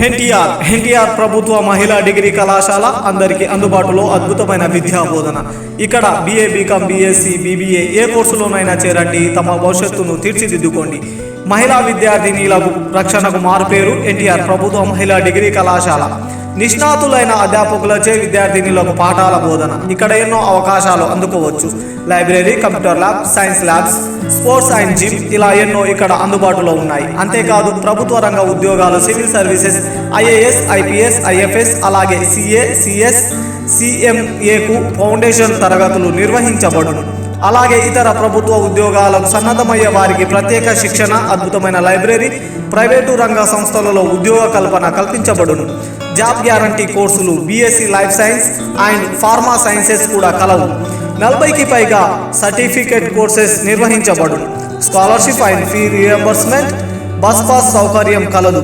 ఎన్టీఆర్ ప్రభుత్వ మహిళా డిగ్రీ కళాశాల అందరికీ అందుబాటులో అద్భుతమైన విద్యా బోధన. ఇక్కడ BA, BCom, BSc, BBA ఏ కోర్సులోనైనా చేరండి, తమ భవిష్యత్తును తీర్చిదిద్దుకోండి. మహిళా విద్యార్థినీలకు రక్షణకు మారుపేరు ఎన్టీఆర్ ప్రభుత్వ మహిళా డిగ్రీ కళాశాల. నిష్ణాతులైన అధ్యాపకులచే విద్యార్థినులకు పాఠాల బోధన. ఇక్కడ ఎన్నో అవకాశాలు అందుకోవచ్చు. Library, computer lab, science labs, sports and gym ఇలా ఎన్నో ఇక్కడ అందుబాటులో ఉన్నాయి. అంతేకాదు ప్రభుత్వ రంగ ఉద్యోగాలు, civil services, IAS, IPS, IFS అలాగే CA, CS, CMAకు ఫౌండేషన్ తరగతులు నిర్వహించబడును. అలాగే ఇతర ప్రభుత్వ ఉద్యోగాలకు సన్నద్ధమయ్యే వారికి ప్రత్యేక శిక్షణ, అద్భుతమైన లైబ్రరీ, ప్రైవేటు రంగ సంస్థలలో ఉద్యోగ కల్పన కల్పించబడును. జాబ్ గ్యారంటీ కోర్సులు, BSc life science and pharma sciences కూడా కలవు. 40కి పైగా సర్టిఫికేట్ కోర్సెస్ నిర్వహించబడును. Scholarship and fee reimbursement, bus pass సౌకర్యం కలదు.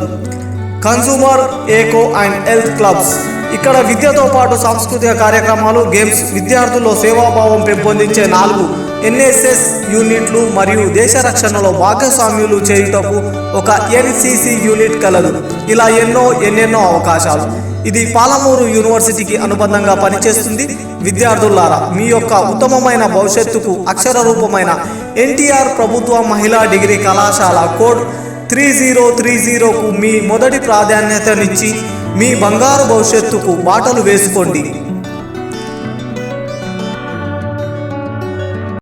కన్సూమర్, ఏకో అండ్ హెల్త్ క్లబ్స్. ఇక్కడ విద్యతో పాటు సాంస్కృతిక కార్యక్రమాలు, గేమ్స్, విద్యార్థుల్లో సేవాభావం పెంపొందించే 4 NSS యూనిట్లు మరియు దేశ రక్షణలో భాగస్వామ్యులు చేయుటకు ఒక NCC యూనిట్ కలదు. ఇలా ఎన్నెన్నో అవకాశాలు. ఇది పాలమూరు యూనివర్సిటీకి అనుబంధంగా పనిచేస్తుంది. విద్యార్థులారా, మీ యొక్క ఉత్తమమైన భవిష్యత్తుకు అక్షర రూపమైన ఎన్టీఆర్ ప్రభుత్వ మహిళా డిగ్రీ కళాశాల కోడ్ 3030కు మీ మొదటి ప్రాధాన్యతనిచ్చి మీ బంగారు భవిష్యత్తుకు బాటలు వేసుకోండి.